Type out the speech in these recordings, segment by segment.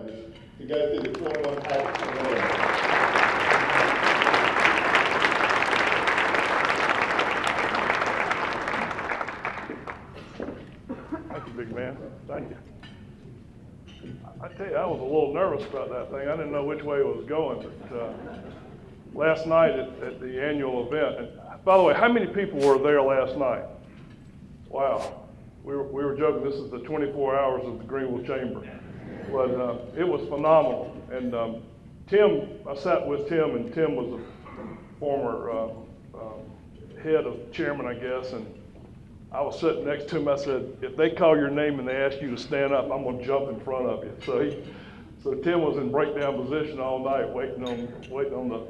judges to go through the 21 habits of winning. Thank you, big man. Thank you. I tell you, I was a little nervous about that thing. I didn't know which way it was going, but last night at the annual event, and by the way, how many people were there last night? Wow. We were joking, this is the 24 hours of the Greenville Chamber. But it was phenomenal. And Tim, I sat with Tim, and Tim was a former head of chairman, I guess, and I was sitting next to him. I said, if they call your name and they ask you to stand up, I'm going to jump in front of you. So Tim was in breakdown position all night, waiting on the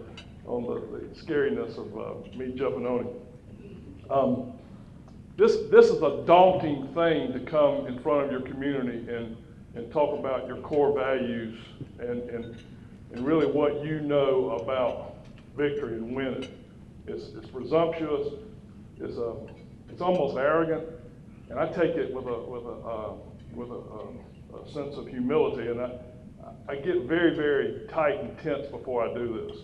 scariness of me jumping on him. This is a daunting thing to come in front of your community and talk about your core values and really what you know about victory and winning. It's presumptuous. It's almost arrogant, and I take it with a sense of humility, and I get very, very tight and tense before I do this.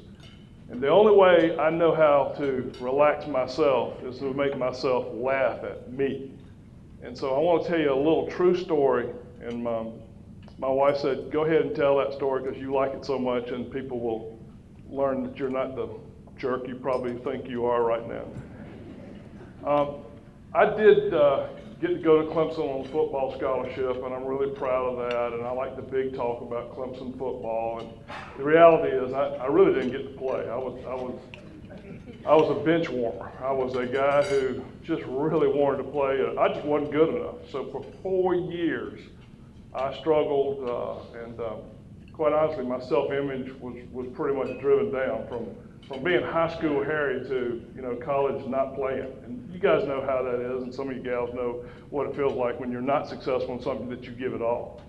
And the only way I know how to relax myself is to make myself laugh at me. And so I want to tell you a little true story, and my wife said, go ahead and tell that story because you like it so much, and people will learn that you're not the jerk you probably think you are right now. I did get to go to Clemson on a football scholarship, and I'm really proud of that, and I like the big talk about Clemson football. And the reality is I really didn't get to play. I was a bench warmer. I was a guy who just really wanted to play. I just wasn't good enough. So for 4 years, I struggled, and quite honestly, my self-image was pretty much driven down from being high school Harry to college not playing. And you guys know how that is, and some of you gals know what it feels like when you're not successful in something that you give it all.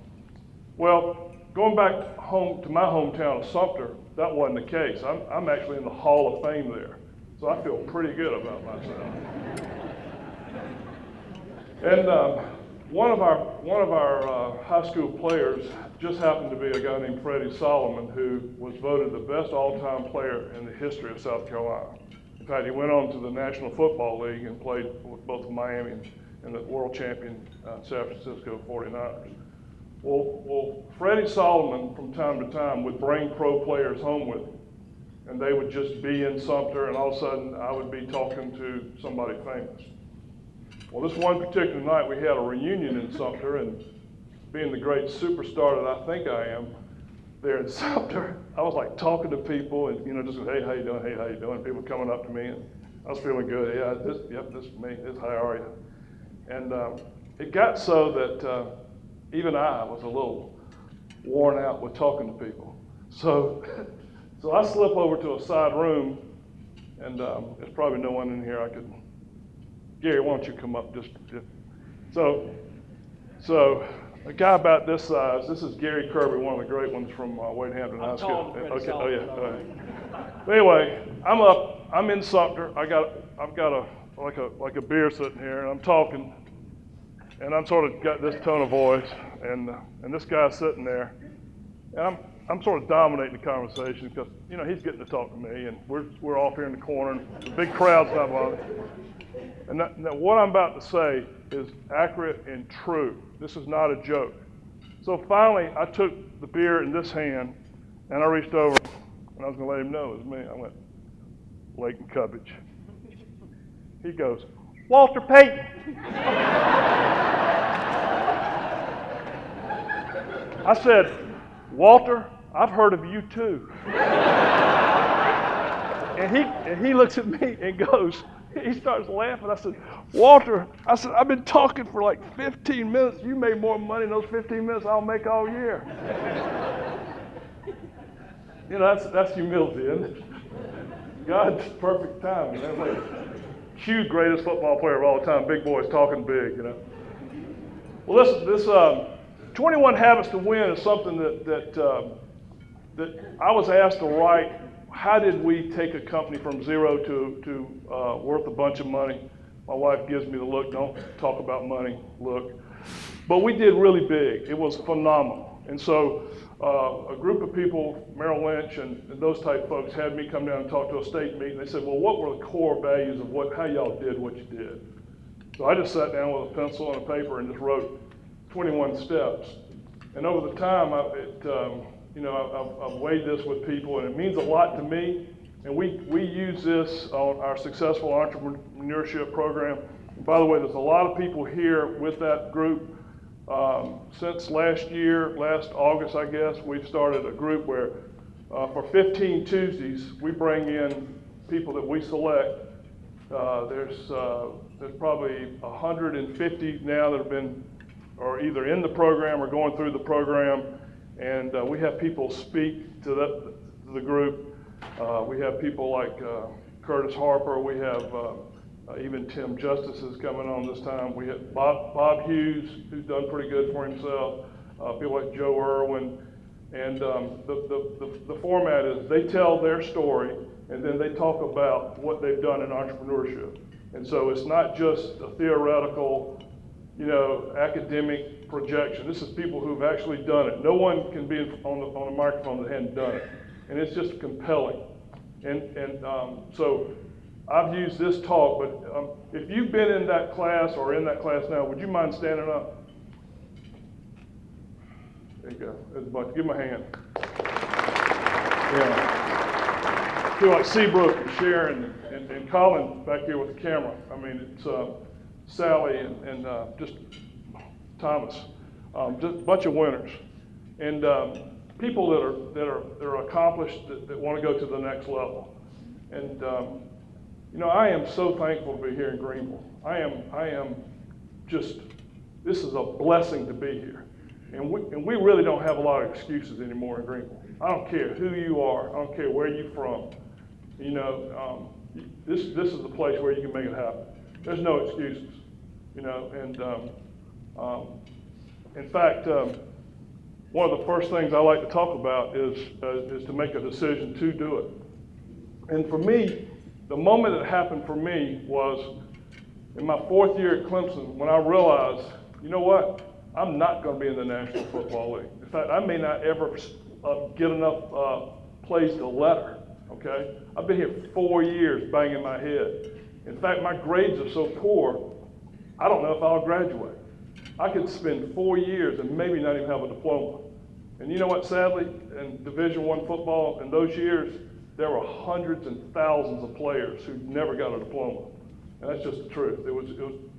Well, going back home to my hometown of Sumter, that wasn't the case. I'm actually in the Hall of Fame there, so I feel pretty good about myself. And one of our high school players just happened to be a guy named Freddie Solomon, who was voted the best all-time player in the history of South Carolina. In fact, he went on to the National Football League and played with both Miami and the world champion San Francisco 49ers. Well, Freddie Solomon from time to time would bring pro players home with him, and they would just be in Sumter, and all of a sudden I would be talking to somebody famous. Well, this one particular night we had a reunion in Sumter, and being the great superstar that I think I am there in Sumter, I was like talking to people and just hey, how you doing? Hey, how you doing? People coming up to me, and I was feeling good. Yeah, this is me. How are you? And it got so that even I was a little worn out with talking to people. So I slip over to a side room, and there's probably no one in here I could. Gary, why don't you come up just. So a guy about this size. This is Gary Kirby, one of the great ones from Wade Hampton High School. Okay. Oh yeah. All right. But anyway, I'm up. I'm in Sumter. I've got a beer sitting here, and I'm talking, and I'm sort of got this tone of voice, and this guy's sitting there, and I'm sort of dominating the conversation because he's getting to talk to me, and we're off here in the corner, and the big crowd's not bothering. And now what I'm about to say is accurate and true. This is not a joke. So finally, I took the beer in this hand, and I reached over, and I was going to let him know it was me. I went, Leighton Cubbage. He goes, Walter Payton. I said, Walter, I've heard of you too. And he looks at me and goes, he starts laughing. I said, Walter, I've been talking for like 15 minutes. You made more money in those 15 minutes I'll make all year. That's humility, isn't it? God's perfect timing. That's like Hugh, greatest football player of all time. Big boys talking big, Well, listen, this 21 Habits to Win is something that I was asked to write. How did we take a company from zero to worth a bunch of money? My wife gives me the look, don't talk about money, look. But we did really big. It was phenomenal. And so a group of people, Merrill Lynch and those type folks, had me come down and talk to a state meeting. They said, well, what were the core values of how y'all did what you did? So I just sat down with a pencil and a paper and just wrote 21 steps. And over the time, I've weighed this with people, and it means a lot to me. And we use this on our successful entrepreneurship program. And by the way, there's a lot of people here with that group. Since last August, I guess, we've started a group where for 15 Tuesdays, we bring in people that we select. There's probably 150 now that have been or either in the program or going through the program. And we have people speak to the group. We have people like Curtis Harper. We have even Tim Justice is coming on this time. We have Bob Hughes, who's done pretty good for himself. People like Joe Irwin. And the format is they tell their story, and then they talk about what they've done in entrepreneurship. And so it's not just a theoretical, academic projection. This is people who've actually done it. No one can be on the microphone that hadn't done it. And it's just compelling. And so I've used this talk, but if you've been in that class or in that class now, would you mind standing up? There you go. There's a bunch. Give them a hand. Yeah. I feel like Seabrook and Sharon and Colin back here with the camera. I mean, it's Sally and just Thomas. Just a bunch of winners. And people that are accomplished that want to go to the next level. And I am so thankful to be here in Greenville. I am just, this is a blessing to be here. And we really don't have a lot of excuses anymore in Greenville. I don't care who you are. I don't care where you're from. This is the place where you can make it happen. There's no excuses, and in fact, one of the first things I like to talk about is to make a decision to do it. And for me, the moment it happened for me was in my 4th year at Clemson when I realized, you know what? I'm not going to be in the National Football League. In fact, I may not ever get enough plays to letter, okay? I've been here 4 years banging my head. In fact, my grades are so poor, I don't know if I'll graduate. I could spend 4 years and maybe not even have a diploma. And you know what, sadly, in Division I football, in those years, there were hundreds and thousands of players who never got a diploma. And that's just the truth.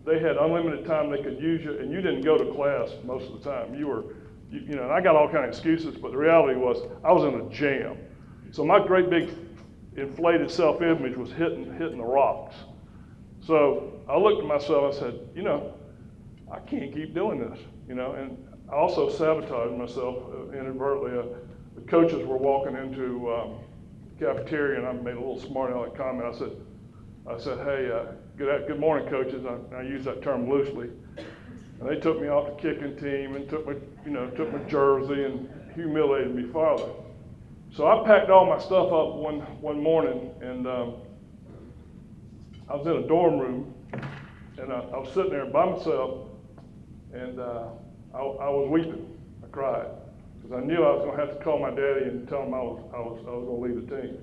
They had unlimited time they could use you, and you didn't go to class most of the time. And I got all kinds of excuses, but the reality was I was in a jam. So my great big inflated self-image was hitting the rocks. So I looked at myself and I said, I can't keep doing this, and I also sabotaged myself inadvertently. The coaches were walking into the cafeteria, and I made a little smart aleck comment. I said, hey, good morning, coaches. I use that term loosely. And they took me off the kicking team and took my jersey and humiliated me farther. So I packed all my stuff up one morning, and I was in a dorm room, and I was sitting there by myself, and I was weeping. I cried because I knew I was going to have to call my daddy and tell him I was going to leave the team.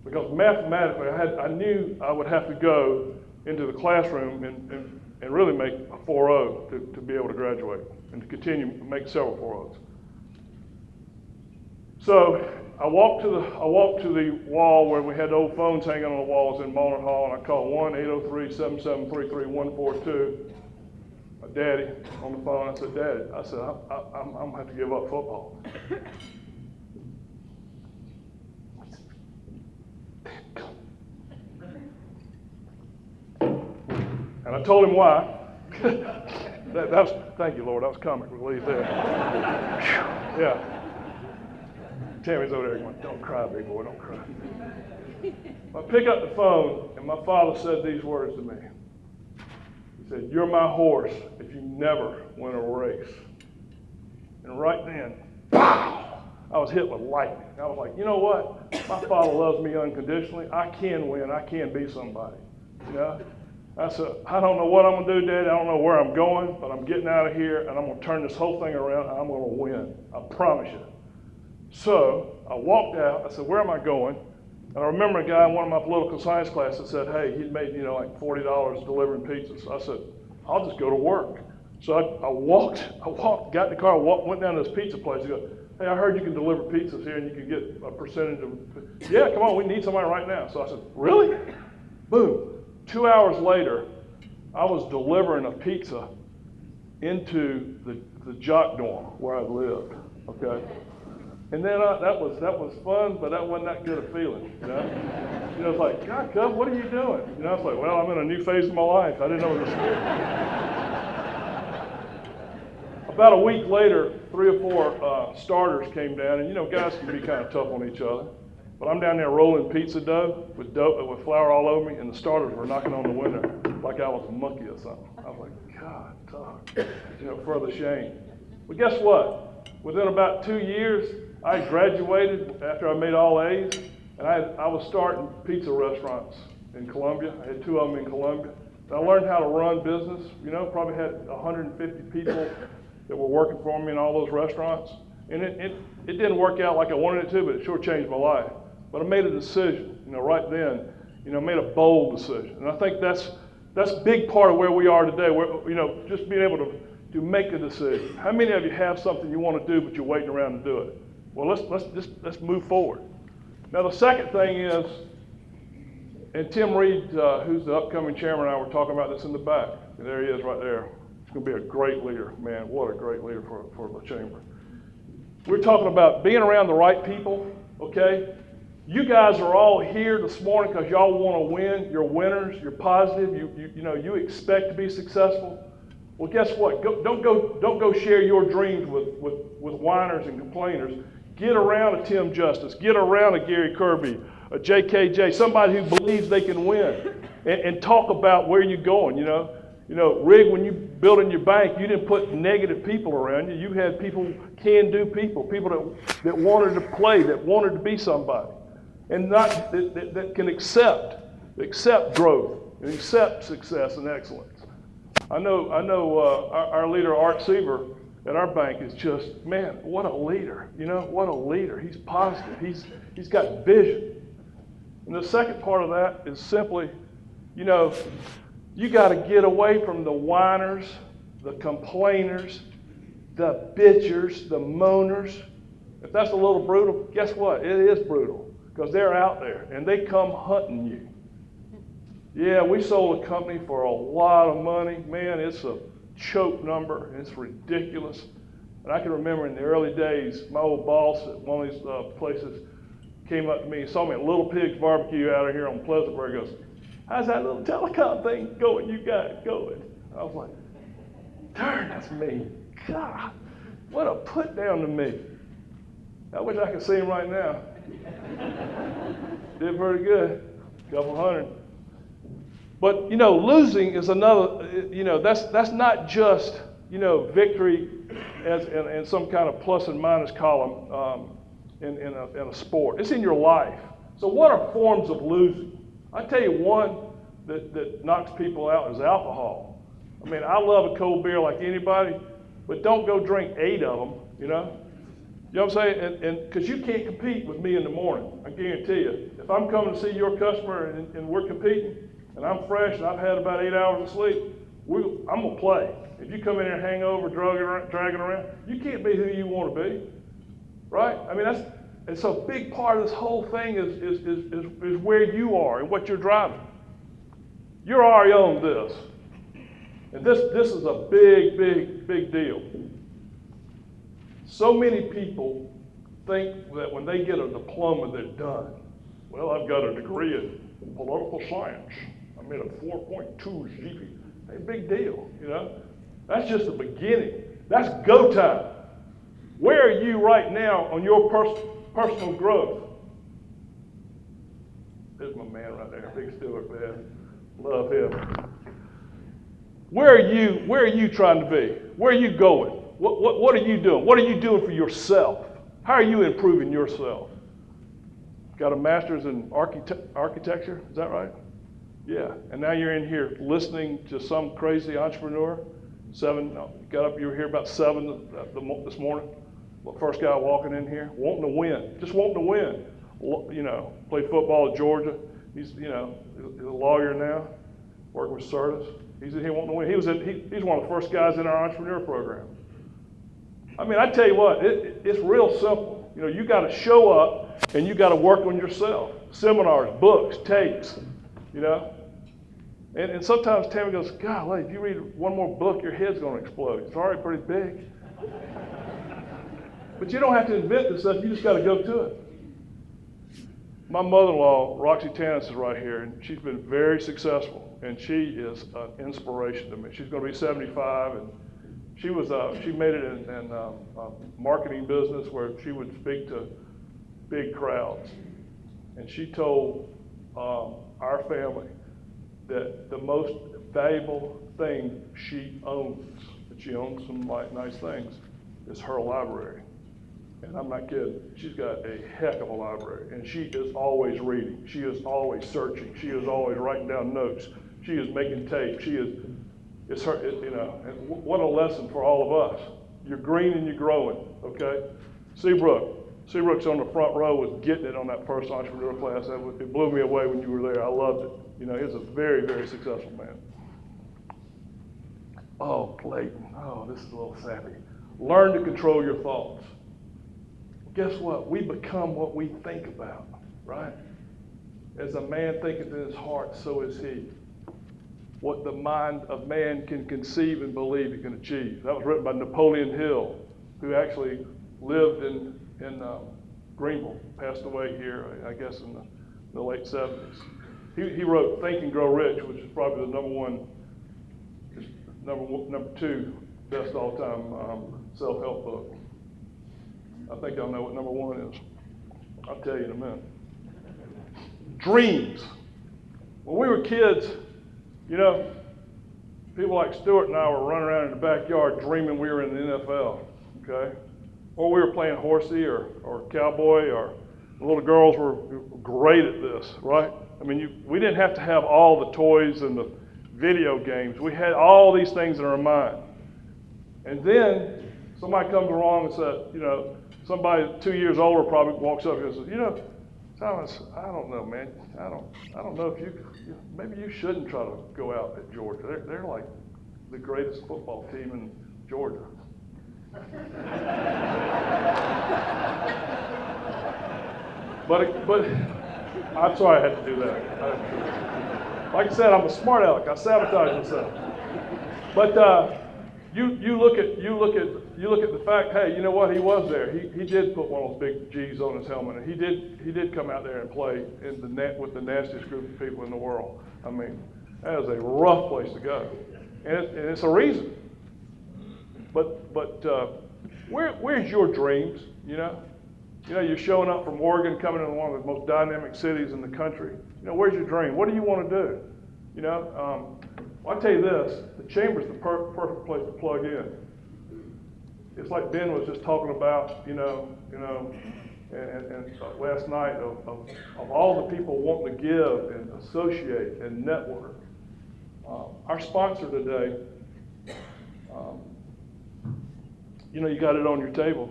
Because mathematically, I knew I would have to go into the classroom and really make a 4.0 to be able to graduate and to continue to make several 4.0s. So I walked to the wall where we had the old phones hanging on the walls in Mullen Hall, and I called 1-803-773-3142. My daddy on the phone. I said, Daddy, I'm going to have to give up football. And I told him why. that was, thank you, Lord, that was comic relief there. Yeah. Tammy's over there going, don't cry, big boy, don't cry. I pick up the phone, and my father said these words to me. He said, you're my horse if you never win a race. And right then, pow, I was hit with lightning. I was like, you know what? My father loves me unconditionally. I can win. I can be somebody. I said, I don't know what I'm going to do, Daddy. I don't know where I'm going, but I'm getting out of here, and I'm going to turn this whole thing around, and I'm going to win. I promise you. So I walked out. I said, where am I going? And I remember a guy in one of my political science classes said, hey, he'd made, like $40 delivering pizzas. I said, I'll just go to work. So I walked, got in the car, went down to this pizza place. He goes, hey, I heard you can deliver pizzas here and you can get a percentage of, yeah, come on, we need somebody right now. So I said, really? Boom. 2 hours later, I was delivering a pizza into the jock dorm where I lived, okay? And then that was fun, but that wasn't that good a feeling, It's like, God, Cub, what are you doing? I was like, well, I'm in a new phase of my life. I didn't know it was scary. About a week later, 3 or 4 starters came down, and guys can be kind of tough on each other. But I'm down there rolling pizza dough with flour all over me, and the starters were knocking on the window like I was a monkey or something. I was like, God, dog, further shame. But guess what? Within about 2 years, I graduated after I made all A's, and I was starting pizza restaurants in Columbia. I had 2 of them in Columbia. And I learned how to run business. Probably had 150 people that were working for me in all those restaurants. And it didn't work out like I wanted it to, but it sure changed my life. But I made a decision, right then, made a bold decision. And I think that's a big part of where we are today, where, just being able to make a decision. How many of you have something you want to do, but you're waiting around to do it? Well, let's move forward. Now, the second thing is, and Tim Reed, who's the upcoming chairman, and I were talking about this in the back. And there he is right there. He's going to be a great leader. Man, what a great leader for the chamber. We're talking about being around the right people, okay? You guys are all here this morning because y'all want to win. You're winners. You're positive. You expect to be successful. Well, guess what? Don't go share your dreams with whiners and complainers. Get around a Tim Justice. Get around a Gary Kirby, a JKJ, somebody who believes they can win, and talk about where you're going. Rig, when you building your bank, you didn't put negative people around you. You had people, can-do people that wanted to play, that wanted to be somebody, and not that can accept growth and accept success and excellence. I know our leader, Art Seaver, at our bank is just, man, what a leader. What a leader. He's positive. He's got vision. And the second part of that is simply, you got to get away from the whiners, the complainers, the bitchers, the moaners. If that's a little brutal, guess what? It is brutal because they're out there and they come hunting you. Yeah, we sold a company for a lot of money. Man, it's a choke number. It's ridiculous. And I can remember in the early days, my old boss at one of these places came up to me and saw me at Little Pig's Barbecue out of here on Pleasantburg. He goes, how's that little telecom thing going you got going? I was like, darn, that's me. God, what a put down to me. I wish I could see him right now. Did pretty good, couple hundred. But, losing is another, that's not just, victory as in some kind of plus and minus column in a sport. It's in your life. So what are forms of losing? I tell you one that knocks people out is alcohol. I mean, I love a cold beer like anybody, but don't go drink 8 of them, You know what I'm saying? And because you can't compete with me in the morning, I guarantee you. If I'm coming to see your customer and we're competing, and I'm fresh and I've had about 8 hours of sleep, I'm going to play. If you come in here hangover, dragging around, you can't be who you want to be, right? I mean, and so a big part of this whole thing is where you are and what you're driving. You're already on this. And this is a big deal. So many people think that when they get a diploma, they're done. Well, I've got a degree in political science. I made a 4.2 GPA. Hey, big deal, That's just the beginning. That's go time. Where are you right now on your personal growth? There's my man right there, Big Stewart, man. Love him. Where are you trying to be? Where are you going? What are you doing? What are you doing for yourself? How are you improving yourself? Got a master's in architecture, is that right? Yeah, and now you're in here listening to some crazy entrepreneur. You were here about 7 this morning. The first guy walking in here, wanting to win, just wanting to win. You know, played football at Georgia. He's a lawyer now, working with Certus. He's in here wanting to win. He's one of the first guys in our entrepreneur program. I mean, I tell you what, it's real simple. You know, you got to show up and you got to work on yourself. Seminars, books, tapes, you know. And sometimes Tammy goes, golly, if you read one more book, your head's going to explode. It's already pretty big. But you don't have to invent this stuff. You just got to go to it. My mother-in-law, Roxy Tanis, is right here, and she's been very successful, and she is an inspiration to me. She's going to be 75, and she made it in a marketing business where she would speak to big crowds. And she told our family that the most valuable thing she owns, and she owns some nice things, is her library. And I'm not kidding. She's got a heck of a library, and she is always reading. She is always searching. She is always writing down notes. She is making tape. It's her. And what a lesson for all of us. You're green and you're growing. Okay, Seabrook's on the front row was getting it on that first entrepreneur class. It blew me away when you were there. I loved it. You know, he's a very, very successful man. Oh, Leighton. Oh, this is a little sappy. Learn to control your thoughts. Guess what? We become what we think about, right? As a man thinketh in his heart, so is he. What the mind of man can conceive and believe he can achieve. That was written by Napoleon Hill, who actually lived in Greenville, passed away here, I guess, in the late 70s. He wrote Think and Grow Rich, which is probably the number two best all-time self-help book. I think y'all know what number one is. I'll tell you in a minute. Dreams. When we were kids, you know, people like Stuart and I were running around in the backyard dreaming we were in the NFL, okay? Or we were playing horsey or cowboy, or the little girls were great at this, right? I mean, we didn't have to have all the toys and the video games. We had all these things in our mind. And then somebody comes along and said, you know, somebody 2 years older probably walks up and says, you know, Thomas, I don't know, man. I don't know if maybe you shouldn't try to go out at Georgia. They're like the greatest football team in Georgia. But I'm sorry I had to do that. Like I said, I'm a smart aleck. I sabotage myself. But you look at the fact. Hey, you know what? He was there. He did put one of those big G's on his helmet, and he did come out there and play in the net with the nastiest group of people in the world. I mean, that is a rough place to go, and it's a reason. But where's your dreams? You know, you're showing up from Oregon, coming into one of the most dynamic cities in the country. You know, where's your dream? What do you want to do? You know, I'll tell you this: the Chamber's the perfect place to plug in. It's like Ben was just talking about, and last night of all the people wanting to give and associate and network. Our sponsor today, you got it on your table.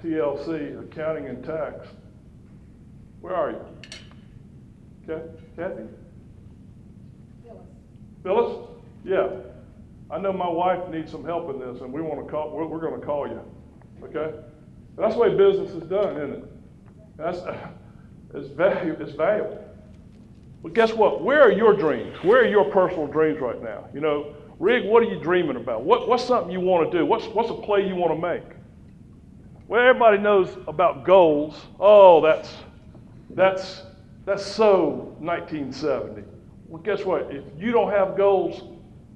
TLC, Accounting and Tax. Where are you? Okay, Kathy? Phyllis? Yeah. I know my wife needs some help in this, and we're going to call you. Okay? That's the way business is done, isn't it? It's valuable. But guess what? Where are your dreams? Where are your personal dreams right now? You know, Rig, what are you dreaming about? What's something you want to do? What's a play you want to make? Well, everybody knows about goals. Oh, that's so 1970. Well, guess what? If you don't have goals,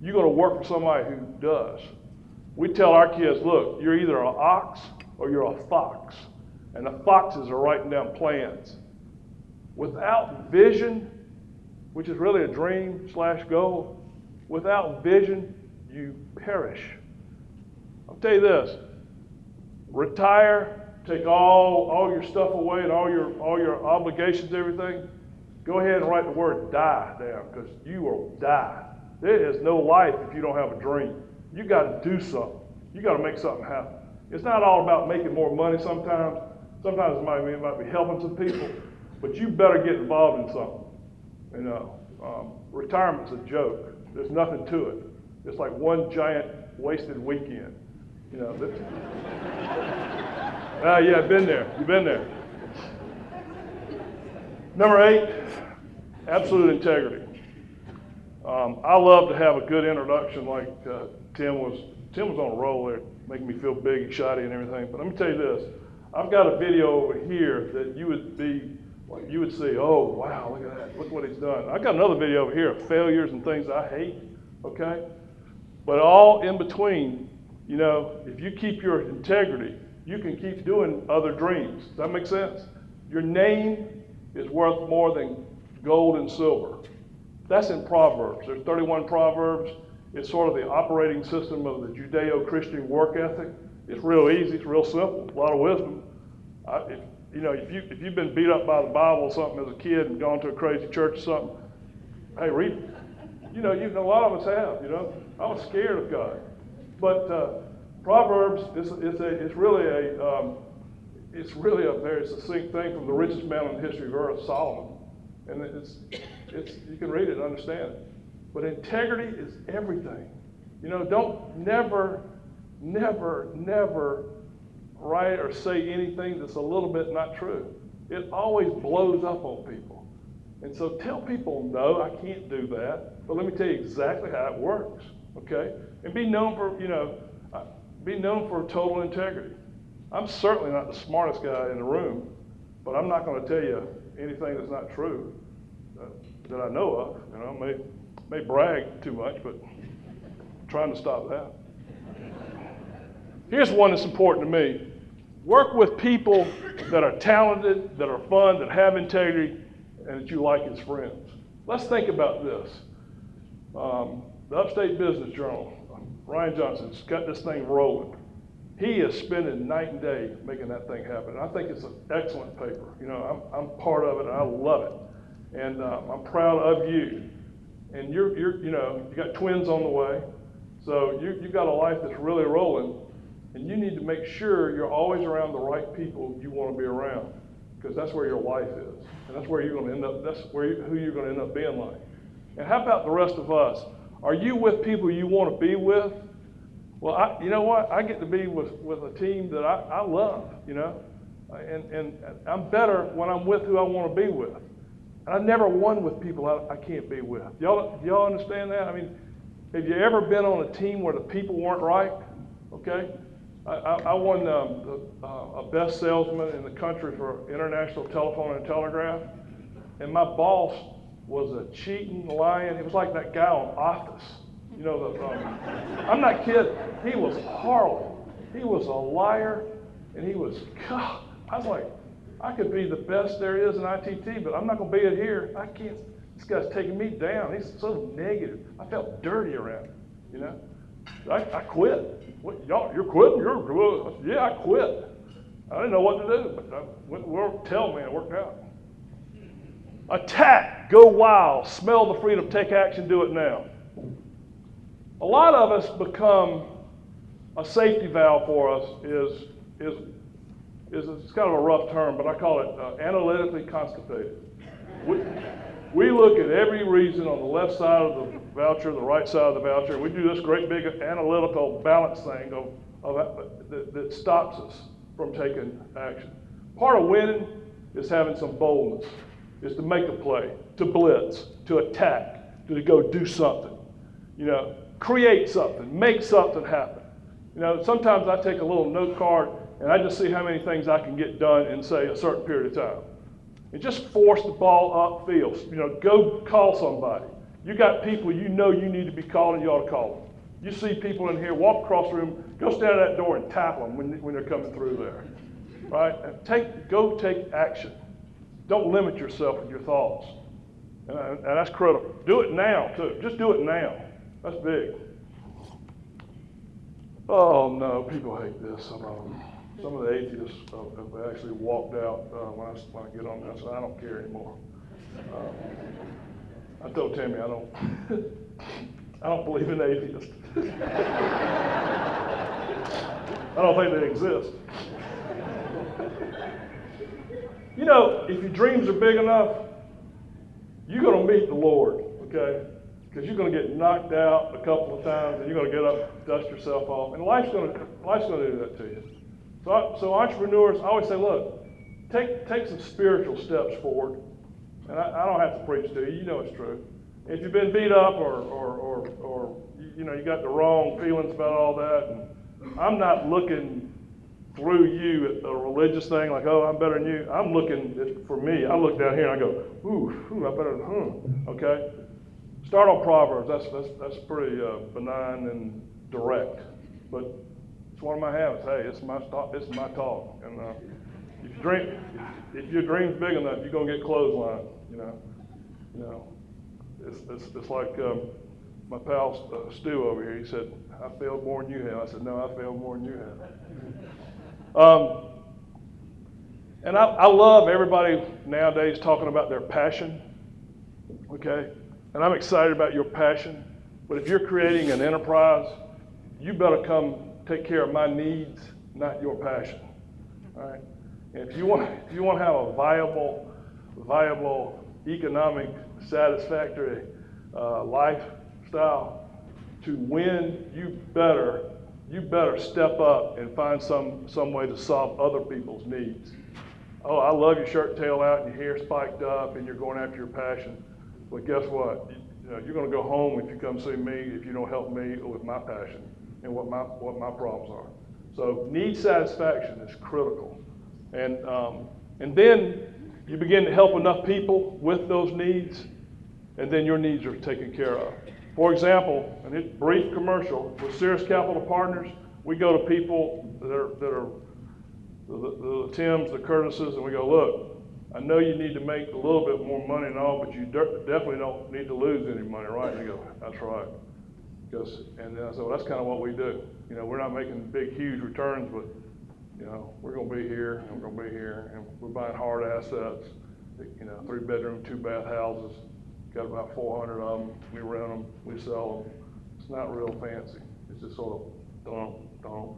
you're going to work for somebody who does. We tell our kids, look, you're either an ox or you're a fox. And the foxes are writing down plans. Without vision, which is really a dream/goal, without vision, you perish. I'll tell you this, retire, take all your stuff away and all your obligations, everything. Go ahead and write the word die down, because you will die. There is no life if you don't have a dream. You got to do something. You got to make something happen. It's not all about making more money sometimes. Sometimes it might be helping some people, but you better get involved in something. You know, retirement's a joke. There's nothing to it. It's like one giant wasted weekend. You know. Yeah, been there. You've been there. Number 8, absolute integrity. I love to have a good introduction like Tim was on a roll there, making me feel big and shoddy and everything. But let me tell you this. I've got a video over here that you would see, oh, wow, look at that. Look what he's done. I've got another video over here of failures and things I hate, okay? But all in between, you know, if you keep your integrity, you can keep doing other dreams. Does that make sense? Your name is worth more than gold and silver. That's in Proverbs. There's 31 Proverbs. It's sort of the operating system of the Judeo-Christian work ethic. It's real easy. It's real simple. A lot of wisdom. If you've been beat up by the Bible or something as a kid and gone to a crazy church or something, hey, read it. You know, a lot of us have. You know, I was scared of God, but Proverbs it's really a very succinct thing from the richest man in the history of earth, Solomon, and it's you can read it and understand it. But integrity is everything. You know, never write or say anything that's a little bit not true. It always blows up on people. And so tell people, no, I can't do that. But let me tell you exactly how it works, okay? And be known for total integrity. I'm certainly not the smartest guy in the room, but I'm not going to tell you anything that's not true that I know of. You know, may brag too much, but I'm trying to stop that. Here's one that's important to me. Work with people that are talented, that are fun, that have integrity, and that you like as friends. Let's think about this. The Upstate Business Journal, Ryan Johnson's got this thing rolling. He is spending night and day making that thing happen. I think it's an excellent paper. You know, I'm part of it, and I love it. And I'm proud of you. And you got twins on the way. So you've got a life that's really rolling. And you need to make sure you're always around the right people you want to be around, because that's where your life is, and that's where you're going to end up. That's who you're going to end up being like. And how about the rest of us? Are you with people you want to be with? Well, you know what? I get to be with a team that I love, you know, and I'm better when I'm with who I want to be with. And I never won with people I can't be with. Y'all understand that? I mean, have you ever been on a team where the people weren't right? Okay. I won a best salesman in the country for International Telephone and Telegraph, and my boss was a cheating, lying. It was like that guy on Office. You know, I'm not kidding. He was horrible. He was a liar, and he was, God, I was like, I could be the best there is in ITT, but I'm not going to be it here. I can't. This guy's taking me down. He's so negative. I felt dirty around him, you know. I quit. What, y'all, you're quitting? Yeah, I quit. I didn't know what to do, but I went to work, tell me, it worked out. Attack, go wild, smell the freedom, take action, do it now. A lot of us become a safety valve for us is it's kind of a rough term, but I call it analytically constipated. We look at every reason on the left side of the voucher, the right side of the voucher, and we do this great big analytical balance thing that stops us from taking action. Part of winning is having some boldness, is to make a play, to blitz, to attack, to go do something. You know, create something, make something happen. You know, sometimes I take a little note card and I just see how many things I can get done in, say, a certain period of time. And just force the ball upfield. You know, go call somebody. You got people you know you need to be calling, you ought to call them. You see people in here, walk across the room, go stand at that door and tap them when they're coming through there. Right? And go take action. Don't limit yourself with your thoughts. And that's critical. Do it now, too. Just do it now. That's big. Oh, no, people hate this, some of them. Some of the atheists have actually walked out when I get on this, and I don't care anymore. I told Tammy I don't believe in atheists. I don't think they exist. You know, if your dreams are big enough, you're going to meet the Lord, okay? Because you're going to get knocked out a couple of times, and you're going to get up, dust yourself off, and life's going to do that to you. So entrepreneurs, I always say, look, take some spiritual steps forward. And I don't have to preach to you. You know it's true. If you've been beat up or you know you got the wrong feelings about all that, and I'm not looking through you at a religious thing like, oh, I'm better than you. I'm looking for me. I look down here and I go, ooh, I better. Okay. Start on Proverbs. That's pretty benign and direct, but it's one of my habits. Hey, it's my talk. And if your dream's big enough, you're gonna get clotheslined. You know, it's like my pal Stu over here. He said, "I failed more than you have." I said, "No, I failed more than you have." And I love everybody nowadays talking about their passion. Okay, and I'm excited about your passion. But if you're creating an enterprise, you better come take care of my needs, not your passion. All right. And if you want to have a viable, economic, satisfactory lifestyle, to win, you better step up and find some way to solve other people's needs. Oh, I love your shirt tail out and your hair spiked up and you're going after your passion. But guess what? You're going to go home if you come see me if you don't help me with my passion and what my problems are. So need satisfaction is critical. And then you begin to help enough people with those needs, and then your needs are taken care of. For example, and it's brief commercial, with Cirrus Capital Partners, we go to people that are the Tims, the Curtises, and we go, look, I know you need to make a little bit more money and all, but you definitely don't need to lose any money, right? And they go, that's right. And then I said, well, that's kind of what we do. We're not making big, huge returns, but we're going to be here, and we're going to be here, and we're buying hard assets, 3-bedroom, 2-bath houses, got about 400 of them, we rent them, we sell them. It's not real fancy. It's just sort of, don't.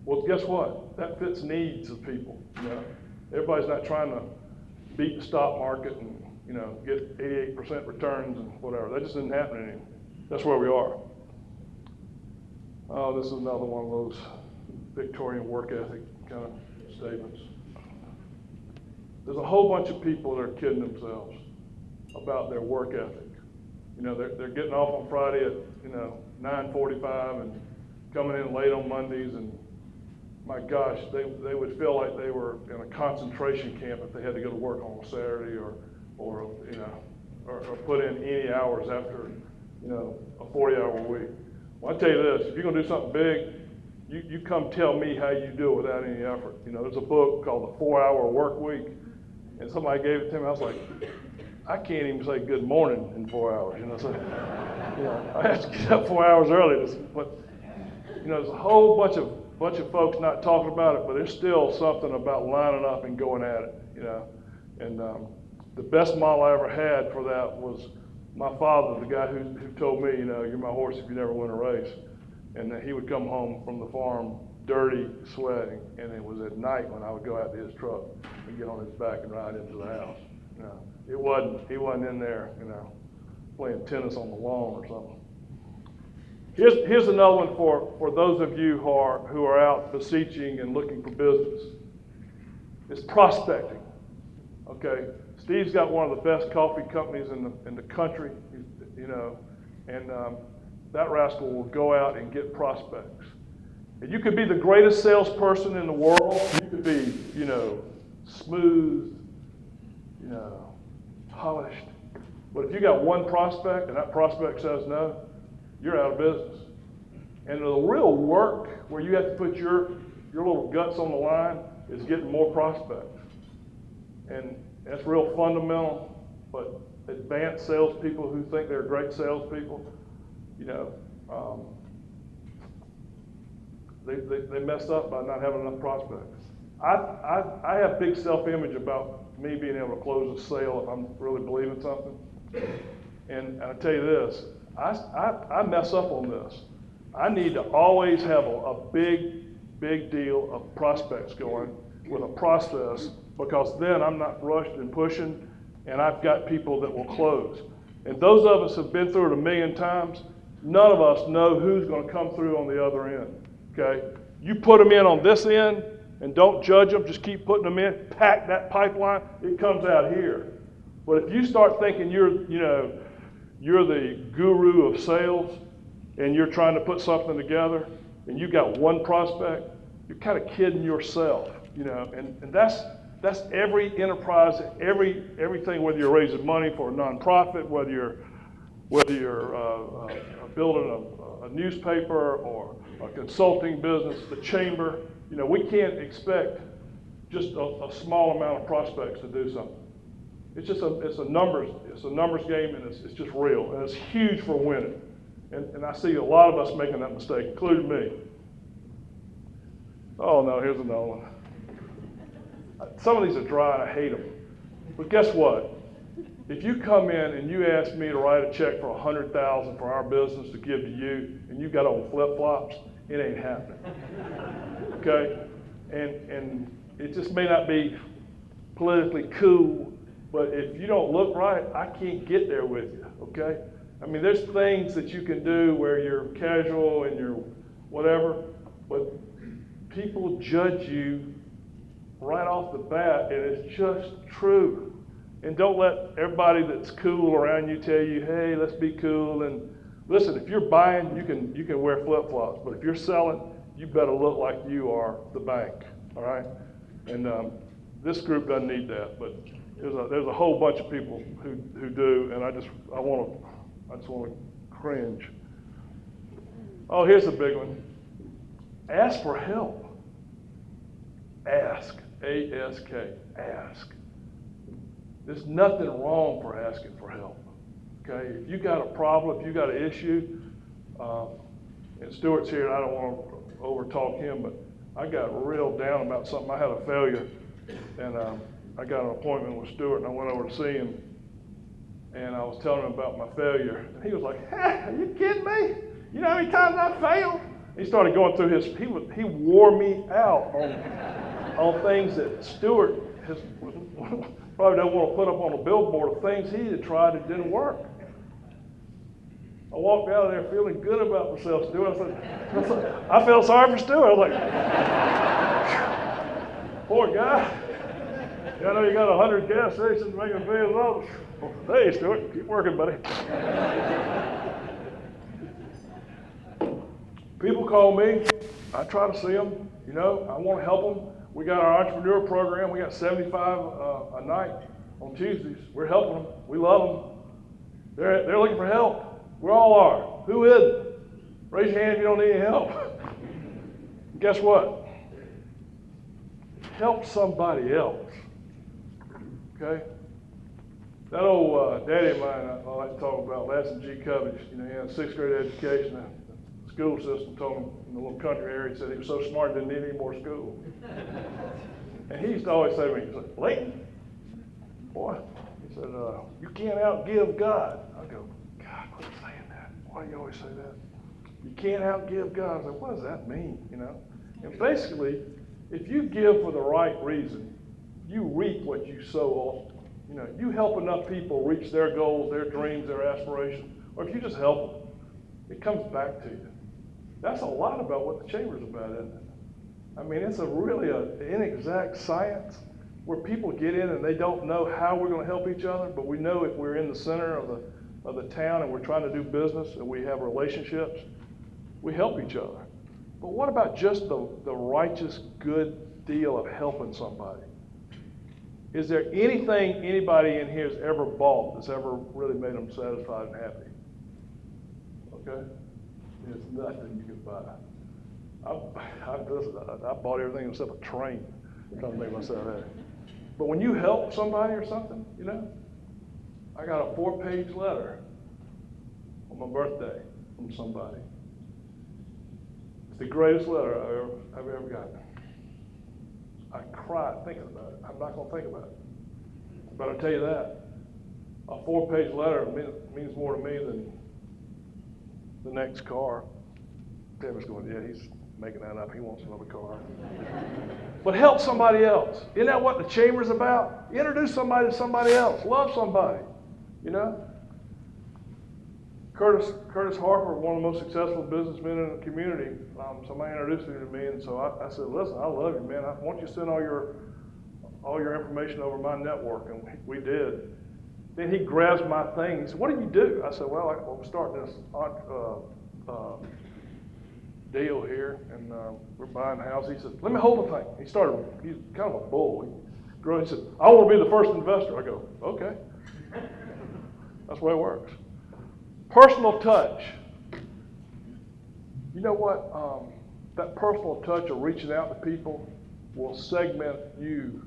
Well, guess what? That fits needs of people, Everybody's not trying to beat the stock market and, get 88% returns and whatever. That just isn't happening anymore. That's where we are. Oh, this is another one of those Victorian work ethic kind of statements. There's a whole bunch of people that are kidding themselves about their work ethic. They're getting off on Friday at 9:45 and coming in late on Mondays, and my gosh, they would feel like they were in a concentration camp if they had to go to work on a Saturday or put in any hours after a 40-hour week. Well, I tell you this: if you're going to do something big, you come tell me how you do it without any effort. There's a book called The 4-Hour Work Week, and somebody gave it to me. I was like, I can't even say good morning in 4 hours. So, I have to get up 4 hours early. But there's a whole bunch of folks not talking about it, but there's still something about lining up and going at it. And the best model I ever had for that was my father, the guy who told me, you're my horse if you never win a race. And then he would come home from the farm dirty, sweating, and it was at night when I would go out to his truck and get on his back and ride into the house. He wasn't in there, playing tennis on the lawn or something. Here's another one for those of you who are out beseeching and looking for business. It's prospecting. Okay, Steve's got one of the best coffee companies in the country, and that rascal will go out and get prospects. And you could be the greatest salesperson in the world. You could be, smooth, polished. But if you got one prospect and that prospect says no, you're out of business. And the real work where you have to put your little guts on the line is getting more prospects. And that's real fundamental, but advanced salespeople who think they're great salespeople, they mess up by not having enough prospects. I have big self-image about me being able to close a sale if I'm really believing something. And I tell you this, I mess up on this. I need to always have a big big deal of prospects going with a process, because then I'm not rushed and pushing, and I've got people that will close. And those of us who have been through it a million times, none of us know who's going to come through on the other end, okay? You put them in on this end, and don't judge them, just keep putting them in, pack that pipeline, it comes out here. But if you start thinking you're the guru of sales, and you're trying to put something together, and you've got one prospect, you're kind of kidding yourself, and that's every enterprise, everything, whether you're raising money for a nonprofit, whether you're building a newspaper or a consulting business, the chamber. We can't expect just a small amount of prospects to do something. It's a numbers game, and it's just real, and it's huge for winning. And I see a lot of us making that mistake, including me. Oh no, here's another one. Some of these are dry and I hate them. But guess what? If you come in and you ask me to write a check for $100,000 for our business to give to you, and you got on flip-flops, it ain't happening. Okay? And it just may not be politically cool, but if you don't look right, I can't get there with you. Okay? I mean, there's things that you can do where you're casual and you're whatever, but people judge you right off the bat, and it's just true. And don't let everybody that's cool around you tell you, hey, let's be cool. And listen, if you're buying, you can wear flip-flops, but if you're selling, you better look like you are the bank, all right? And this group doesn't need that, but there's a whole bunch of people who do, and I just want to cringe. Oh, here's a big one. Ask for help. Ask, A-S-K, ask. There's nothing wrong for asking for help, okay? If you got a problem, if you got an issue, and Stuart's here, and I don't want to overtalk him, but I got real down about something. I had a failure, and I got an appointment with Stuart, and I went over to see him, and I was telling him about my failure, and he was like, "Are you kidding me? You know how many times I failed?" He started going through he wore me out on things that Stuart probably don't want to put up on a billboard of things he had tried that didn't work. I walked out of there feeling good about myself, Stuart. I felt sorry for Stuart. I was like, poor guy. I know you got 100 gas stations making $1 billion. Hey, Stuart, keep working, buddy. People call me. I try to see them. I want to help them. We got our entrepreneur program. We got 75 a night on Tuesdays. We're helping them. We love them. They're looking for help. We all are. Who isn't? Raise your hand if you don't need any help. Guess what? Help somebody else. Okay? That old daddy of mine I like to talk about, Leighton Cubbage, he had a 6th grade education. The school system told him in the little country area, he said he was so smart he didn't need any more school. And he used to always say to me, he said, "Leighton, boy," he said, "you can't outgive God." I go, "God, quit saying that. Why do you always say that? You can't outgive God." I said, "What does that mean?" And basically, if you give for the right reason, you reap what you sow. You help enough people reach their goals, their dreams, their aspirations, or if you just help them, it comes back to you. That's a lot about what the chamber's about, isn't it? I mean, it's really an inexact science where people get in and they don't know how we're going to help each other, but we know if we're in the center of the town and we're trying to do business and we have relationships, we help each other. But what about just the righteous, good deal of helping somebody? Is there anything anybody in here has ever bought that's ever really made them satisfied and happy? Okay? There's nothing you can buy. I bought everything except a train, trying to make myself happy. But when you help somebody or something, I got a 4-page letter on my birthday from somebody. It's the greatest letter I've ever gotten. I cried thinking about it. I'm not going to think about it. But I'll tell you that. A 4-page letter means more to me than the next car. Deborah's going, yeah, he's making that up. He wants another car. But help somebody else. Isn't that what the chamber's about? Introduce somebody to somebody else. Love somebody, you know? Curtis Harper, one of the most successful businessmen in the community, somebody introduced him to me, and so I said, listen, I love you, man. I want you to send all your information over my network, and we did. Then he grabs my thing. He said, what do you do? I said, well, I'm starting this deal here, and we're buying a house. He said, let me hold the thing. He's kind of a bull. He said, I want to be the first investor. I go, okay. That's the way it works. Personal touch. You know what? That personal touch of reaching out to people will segment you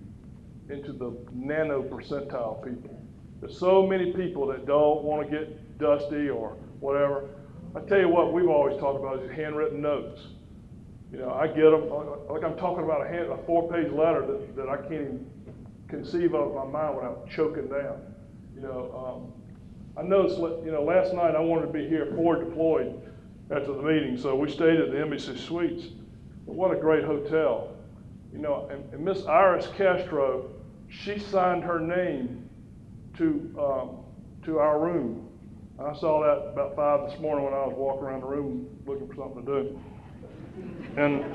into the nano percentile people. There's so many people that don't want to get dusty or whatever. I tell you what, we've always talked about is handwritten notes. You know, I get them, like I'm talking about a 4-page letter that I can't even conceive of in my mind without choking down. You know, I noticed, you know, last night I wanted to be here forward deployed after the meeting, so we stayed at the Embassy Suites. But what a great hotel. You know, and Miss Iris Castro, she signed her name to our room. I saw that about 5 this morning when I was walking around the room looking for something to do. And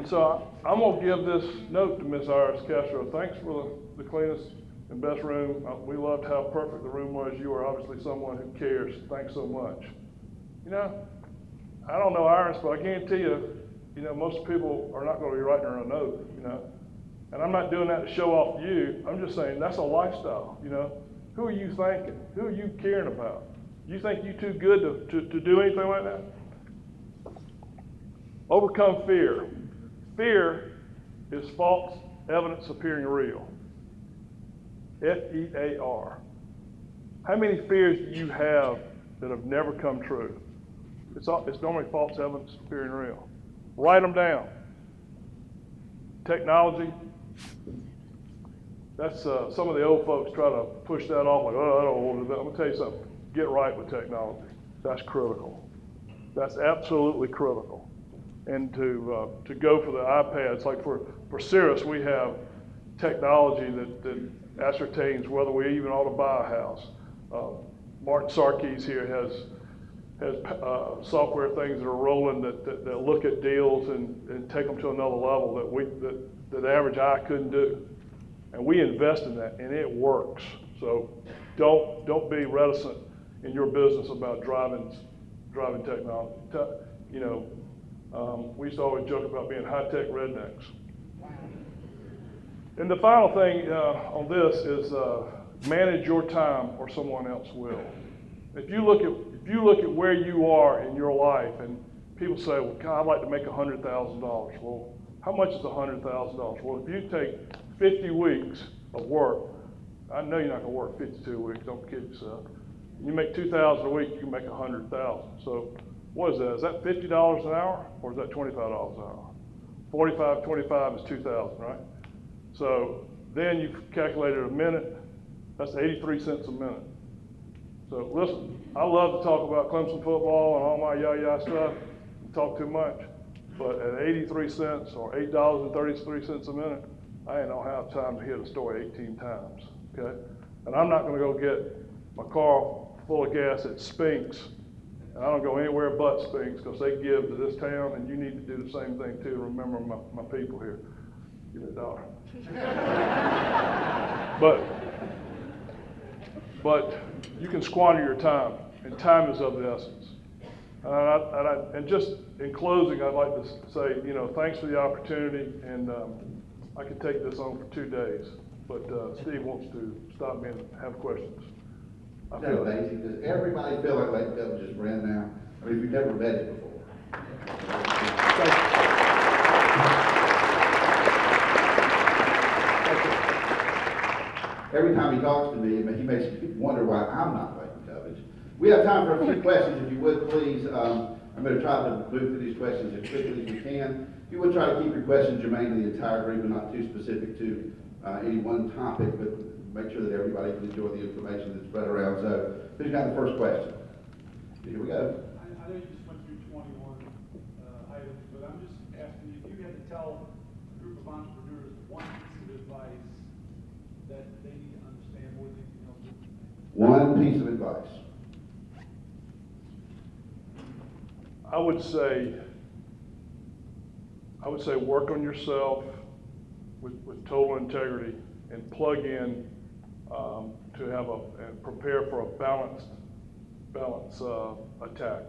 so I'm going to give this note to Miss Iris Castro. Thanks for the cleanest and best room. We loved how perfect the room was. You are obviously someone who cares. Thanks so much. You know, I don't know Iris, but I guarantee you, you know, most people are not going to be writing her a note, you know. And I'm not doing that to show off to you. I'm just saying that's a lifestyle, you know. Who are you thinking? Who are you caring about? You think you're too good to do anything like that? Overcome fear. Fear is false evidence appearing real. F-E-A-R. How many fears do you have that have never come true? It's normally false evidence appearing real. Write them down. Technology. That's some of the old folks try to push that off like, oh, I don't want to do that. I'm going to tell you something. Get right with technology. That's critical. That's absolutely critical. And to go for the iPads, like for Cirrus, we have technology that ascertains whether we even ought to buy a house. Martin Sarkees here has software things that are rolling that look at deals and take them to another level that the average eye couldn't do. And we invest in that, and it works. So don't be reticent in your business about driving technology. You know, we used to always joke about being high-tech rednecks. And the final thing on this is manage your time or someone else will. If you look at where you are in your life, and people say, well, God, I'd like to make $100,000. Well, how much is $100,000? Well, if you take 50 weeks of work, I know you're not going to work 52 weeks, don't kid yourself. You make $2,000 a week, you can make $100,000. So what is that? Is that $50 an hour, or is that $25 an hour? 25 is 2,000, right? So then you've calculated a minute, that's 83 cents a minute. So listen, I love to talk about Clemson football and all my yah-yah stuff, talk too much, but at 83 cents or $8.33 a minute, I ain't gonna have time to hear the story 18 times, okay? And I'm not gonna go get my car full of gas at Spinks, and I don't go anywhere but Spinks because they give to this town, and you need to do the same thing too. Remember my people here. Give me $1. But you can squander your time, and time is of the essence. And just in closing, I'd like to say, you know, thanks for the opportunity, and I could take this on for 2 days, but Steve wants to stop me and have questions. No, Daisy, does everybody feel like Leighton Cubbage is friend now? I mean, if you've never met it before. Thank you. Every time he talks to me, he makes me wonder why I'm not Leighton Cubbage. We have time for a few questions, if you would, please. I'm going to try to move through these questions as quickly as we can. If you would try to keep your questions germane to the entire group and not too specific to any one topic, but make sure that everybody can enjoy the information that's spread around. So, who's got the first question? Here we go. I know you just went through 21 items, but but I'm just asking you, if you had to tell a group of entrepreneurs one piece of advice that they need to understand more than anything else, One piece of advice. I would say work on yourself with total integrity and plug in to have and prepare for a balanced attack,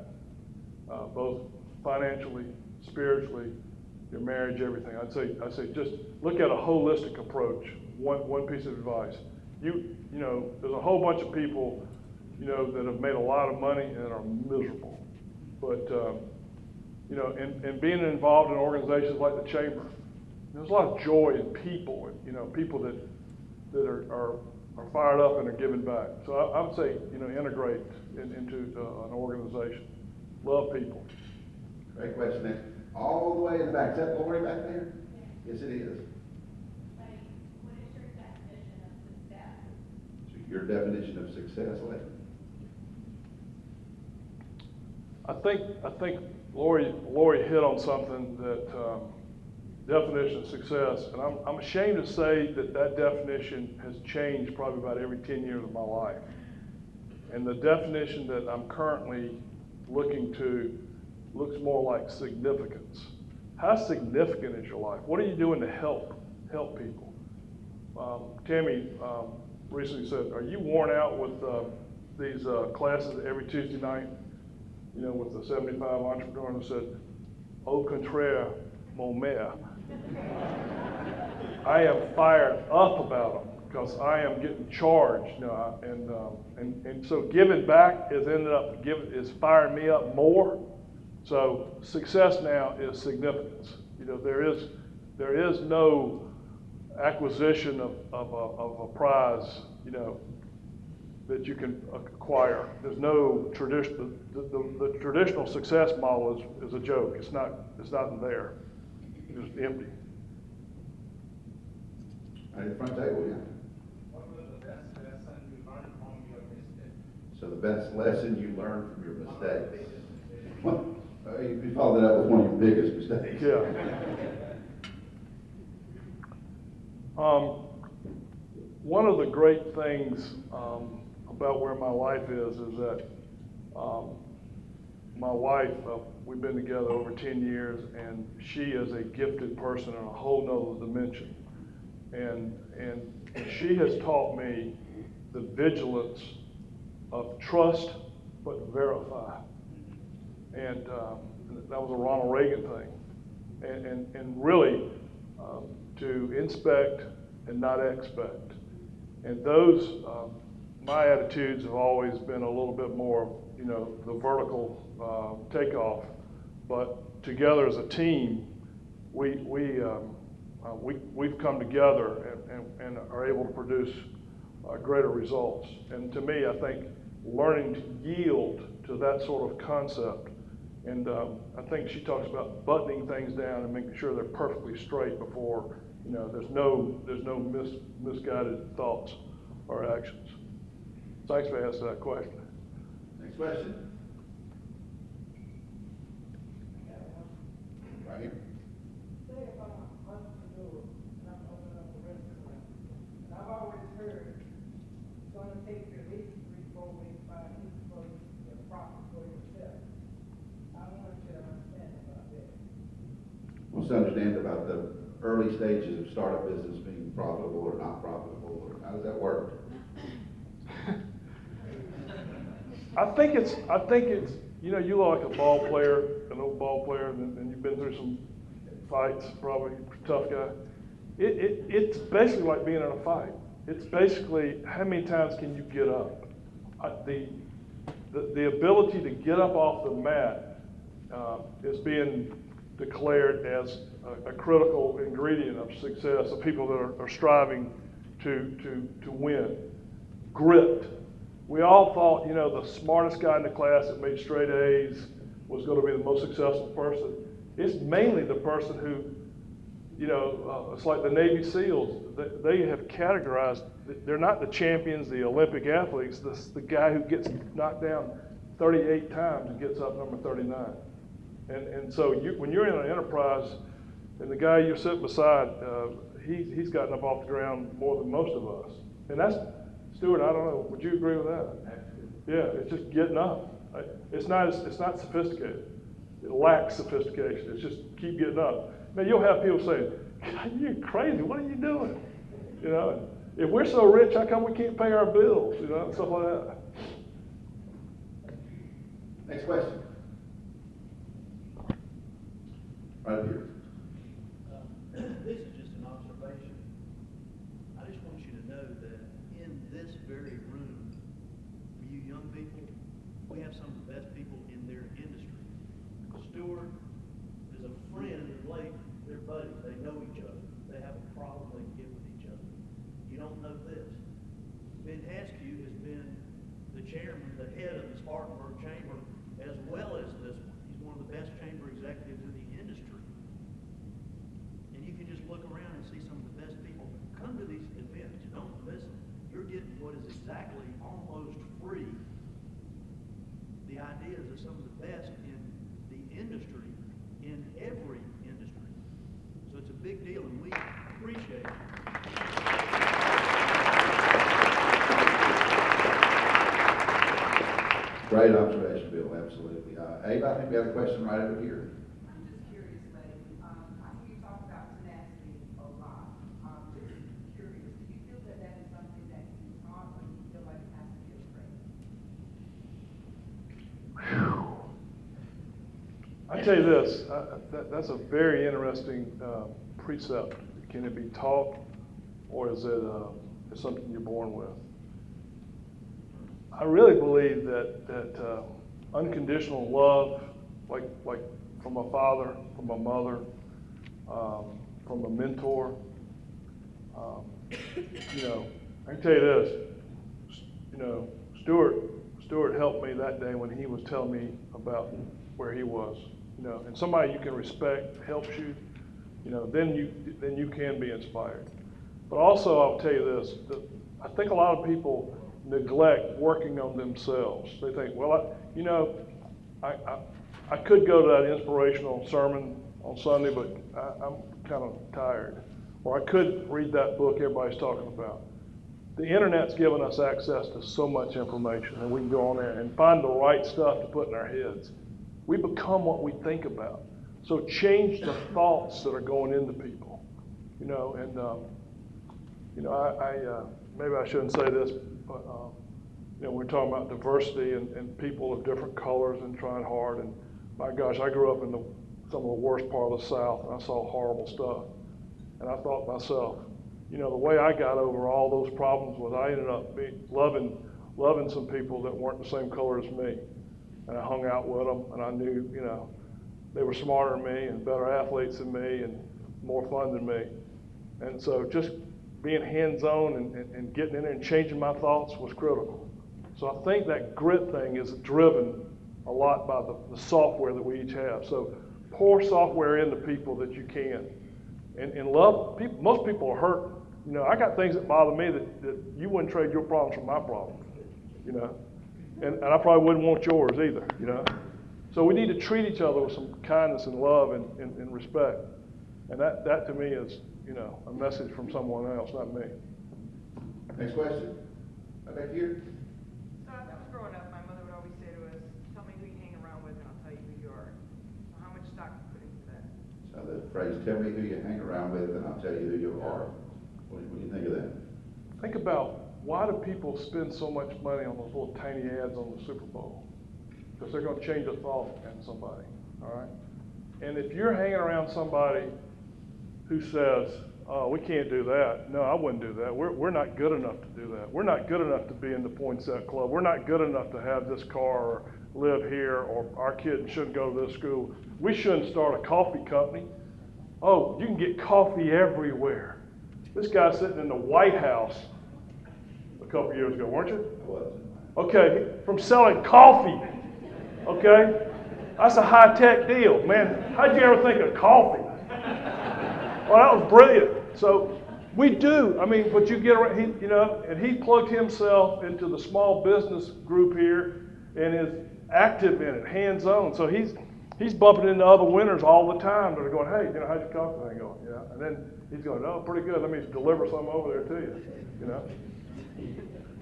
both financially, spiritually, your marriage, everything. I'd say just look at a holistic approach. One piece of advice. You know, there's a whole bunch of people, you know, that have made a lot of money and are miserable. But you know, and being involved in organizations like the Chamber, there's a lot of joy in people, and you know, people that are fired up and are giving back. So I would say, you know, integrate into an organization. Love people. Great question. Next. All the way in the back. Is that Lori back there? Yes, it is. Like, what is your definition of success? So your definition of success, Leighton? I think Lori hit on something that definition of success, and I'm ashamed to say that definition has changed probably about every 10 years of my life. And the definition that I'm currently looking to looks more like significance. How significant is your life? What are you doing to help people? Tammy recently said, are you worn out with these classes every Tuesday night? You know, with the 75 entrepreneurs, and said, au contraire, mon maire. I am fired up about them because I am getting charged, you know, and so giving back is firing me up more. So success now is significance. You know, there is no acquisition of a prize, you know, that you can acquire. There's no tradition. The traditional success model is a joke. It's not there. It's just empty. Right at the front table, yeah. what was the best lesson you learned from your mistakes? So the best lesson you learned from your mistakes. Well, you followed that up with one of your biggest mistakes. Yeah. One of the great things about where my life is that my wife, we've been together over 10 years, and she is a gifted person in a whole nother dimension. And she has taught me the vigilance of trust but verify. And that was a Ronald Reagan thing. And really to inspect and not expect. And those, my attitudes have always been a little bit more, you know, the vertical takeoff. But together as a team, we've come together and are able to produce greater results. And to me, I think learning to yield to that sort of concept, and I think she talks about buttoning things down and making sure they're perfectly straight before, you know, there's no misguided thoughts or actions. Thanks for asking that question. Next question. Right here. Say if I'm an entrepreneur and I'm opening up a restaurant, and I've always heard it's gonna take you at least 3, 4 weeks, 5 weeks for your profit for yourself. I want you to understand about that. Wants to understand about the early stages of startup business being profitable or not profitable, or how does that work? I think it's, you know, you look like a ball player, an old ball player, and you've been through some fights, probably tough guy. It's basically like being in a fight. It's basically how many times can you get up? The ability to get up off the mat is being declared as a critical ingredient of success of people that are striving to win. Grit. We all thought, you know, the smartest guy in the class that made straight A's was going to be the most successful person. It's mainly the person who, you know, it's like the Navy SEALs. They have categorized, they're not the champions, the Olympic athletes. The guy who gets knocked down 38 times and gets up number 39. And so when you're in an enterprise, and the guy you're sitting beside, he's gotten up off the ground more than most of us. And that's, Stuart, I don't know, would you agree with that? Yeah, it's just getting up. It's not sophisticated. It lacks sophistication. It's just keep getting up. Man, you'll have people saying, God, you're crazy. What are you doing? You know, if we're so rich, how come we can't pay our bills? You know, stuff like that. Next question. Right up here. This is just an observation. I just want you to know that in this very room, for you young people, we have some of the best people in their industry. Stuart is a friend of Leighton. They're buddies. They know each other. They have a problem they can get with each other. You don't know this. Ben Haskew has been the chairman, the head of the Spartanburg Chamber, as well as this one. He's one of the best chamber executives in the industry. And you can just look around and see some of the best people. Come to these events. Don't miss them. You're getting what is exactly almost free. The ideas of some of the best in the industry, in every industry. So it's a big deal, and we appreciate it. Great observation, Bill, absolutely. Abe, I think we have a question right over here. I'm just curious, Leighton. I hear you talk about tenacity a lot. Just curious, do you feel that that is something that can be taught, or do you feel like it has to be a trait? I tell you this, that's a very interesting precept. Can it be taught, or is it something you're born with? I really believe that unconditional love, like from a father, from a mother, from a mentor, you know, I can tell you this, you know, Stuart helped me that day when he was telling me about where he was, you know, and somebody you can respect helps you, you know, then you can be inspired. But also, I'll tell you this, I think a lot of people neglect working on themselves. They think, well, I could go to that inspirational sermon on Sunday, but I'm kind of tired. Or I could read that book everybody's talking about. The internet's given us access to so much information, and we can go on there and find the right stuff to put in our heads. We become what we think about. So change the thoughts that are going into people, you know. And you know, I maybe I shouldn't say this, but you know, we're talking about diversity and people of different colors and trying hard. And my gosh, I grew up in some of the worst part of the South, and I saw horrible stuff. And I thought to myself, you know, the way I got over all those problems was I ended up loving some people that weren't the same color as me. And I hung out with them, and I knew, you know, they were smarter than me and better athletes than me and more fun than me. And so just being hands-on and getting in there and changing my thoughts was critical. So I think that grit thing is driven a lot by the software that we each have. So pour software into people that you can. And love people. Most people are hurt. You know, I got things that bother me that you wouldn't trade your problems for my problems, you know. And I probably wouldn't want yours either, you know. So we need to treat each other with some kindness and love and respect. And that to me is, you know, a message from someone else, not me. Next question. Right back here. So as I was growing up, my mother would always say to us, tell me who you hang around with and I'll tell you who you are. So how much stock do you put into that? So the phrase, tell me who you hang around with and I'll tell you who you are. What do you think of that? Think about, why do people spend so much money on those little tiny ads on the Super Bowl? Because they're going to change a thought in somebody, all right? And if you're hanging around somebody who says, oh, we can't do that. No, I wouldn't do that. We're not good enough to do that. We're not good enough to be in the Poinsett Club. We're not good enough to have this car or live here, or our kid shouldn't go to this school. We shouldn't start a coffee company. Oh, you can get coffee everywhere. This guy's sitting in the White House a couple years ago, weren't you? I was. Okay, from selling coffee, okay? That's a high-tech deal. Man, how'd you ever think of coffee? Well, that was brilliant. So we do. I mean, but you get around, you know, and he plugged himself into the small business group here and is active in it, hands-on. So he's bumping into other winners all the time that are going, hey, how's your coffee thing going? And then he's going, oh, pretty good. Let me deliver some over there to you.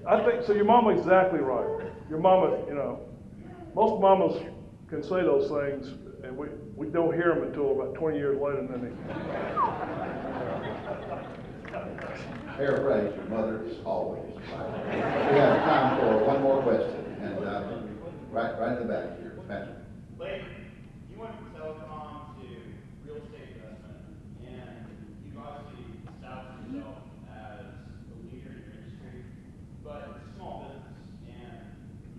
I think, so your mama's exactly right. Your mama, most mamas can say those things, and we don't hear them until about 20 years later, and then Paraphrase, your mother is always right. We have time for one more question, and right in the back here, Patrick. Leighton, you went from telecom to real estate investment, and you've obviously established yourself as a leader in your industry, but it's a small business, and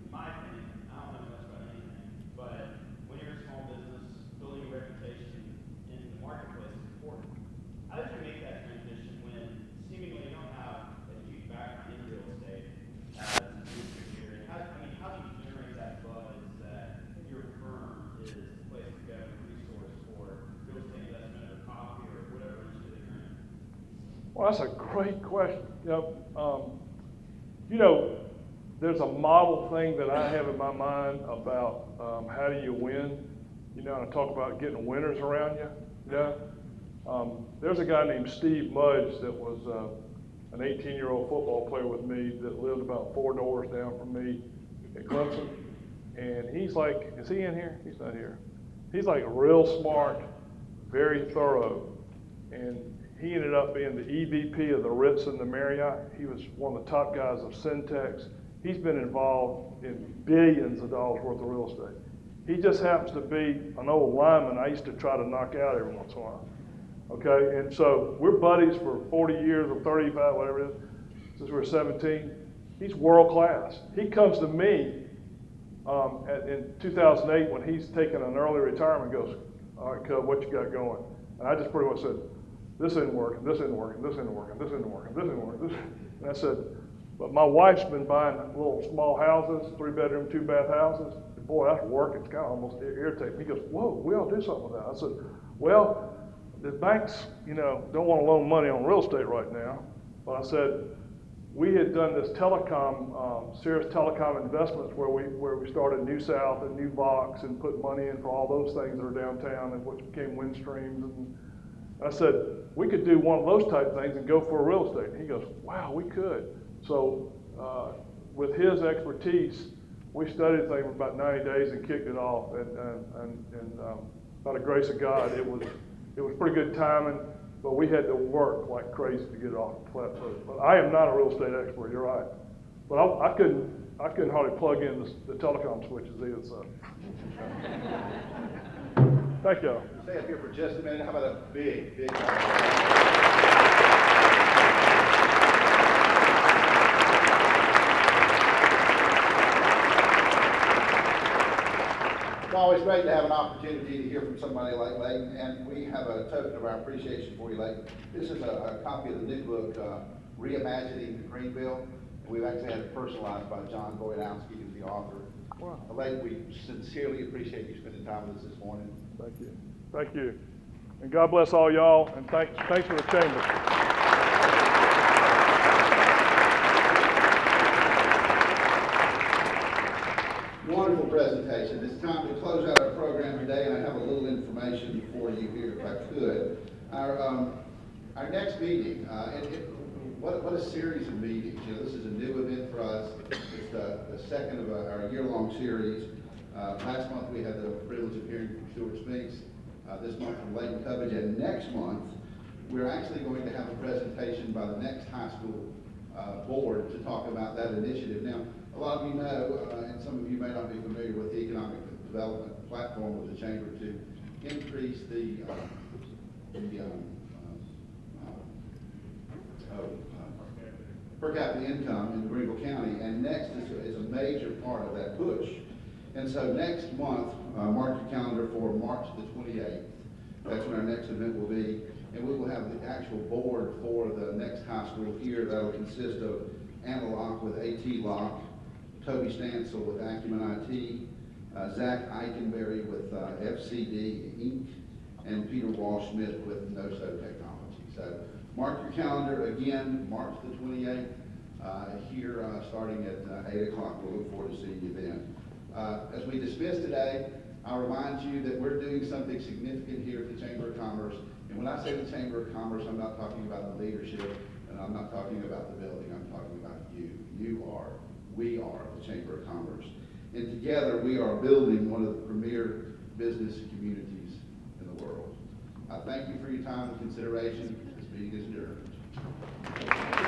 in my opinion, I don't know much about anything, but when you're a small business, building a reputation in the marketplace is important. How did you make that transition when seemingly you don't have a huge background in real estate as an industry leader? And how do you generate that buzz that your firm is the place to go, a resource for real estate investment or coffee or whatever industry that you're in? Well, that's a great question. There's a model thing that I have in my mind about how do you win. And I talk about getting winners around you. There's a guy named Steve Mudge that was an 18-year-old football player with me that lived about 4 doors down from me at Clemson. And he's like, is he in here? He's not here. He's like real smart, very thorough. And he ended up being the EVP of the Ritz and the Marriott. He was one of the top guys of Syntex. He's been involved in billions of dollars worth of real estate. He just happens to be an old lineman I used to try to knock out every once in a while. Okay, and so we're buddies for 40 years or 35, whatever it is, since we were 17. He's world class. He comes to me in 2008 when he's taking an early retirement and goes, all right, Cub, what you got going? And I just pretty much said, this isn't working, this isn't working, this isn't working, this isn't working, this isn't working. And I said, but my wife's been buying little small houses, 3-bedroom, 2-bath houses. Boy, that's working. It's kind of almost irritating. He goes, whoa, we ought to do something with that. I said, well, the banks, don't want to loan money on real estate right now. But I said, we had done this telecom, Sirius Telecom Investments, where we started New South and New Vox and put money in for all those things that are downtown and which became Windstreams. And I said, we could do one of those type things and go for real estate. And he goes, wow, we could. So with his expertise, we studied the thing for about 90 days and kicked it off. And by the grace of God, it was pretty good timing, but we had to work like crazy to get it off the flat foot. But I am not a real estate expert, you're right. But I couldn't hardly plug in the telecom switches either, so. Thank y'all. Stay up here for just a minute. How about a big It's always great to have an opportunity to hear from somebody like Leighton, and we have a token of our appreciation for you, Leighton. This is a copy of the new book, Reimagining Greenville. We've actually had it personalized by John Boydowski, who's the author. Wow. Leighton, we sincerely appreciate you spending time with us this morning. Thank you. Thank you. And God bless all y'all, and thanks for the chamber. Wonderful presentation. It's time to close out our program today, and I have a little information for you here, if I could. Our next meeting, what a series of meetings. This is a new event for us. It's the second of our year-long series. Last month we had the privilege of hearing from Stuart Spinks. This month from Leighton Cubbage, and next month we're actually going to have a presentation by the next high school board to talk about that initiative. Now, a lot of you know, and some of you may not be familiar with the economic development platform of the Chamber to increase the per capita income in Greenville County, and next is a major part of that push. And so next month, mark your calendar for March the 28th. That's when our next event will be, and we will have the actual board for the next high school here. That'll consist of Anna Locke with AT Locke, Toby Stansel with Acumen IT, Zach Eikenberry with FCD Inc., and Peter Walsh-Smith with NoSo Technology. So mark your calendar again, March the 28th, here starting at 8 o'clock. We'll look forward to seeing you then. As we dismiss today, I'll remind you that we're doing something significant here at the Chamber of Commerce. And when I say the Chamber of Commerce, I'm not talking about the leadership, and I'm not talking about the building, I'm talking about you. We are the Chamber of Commerce. And together, we are building one of the premier business communities in the world. I thank you for your time and consideration. This meeting is adjourned.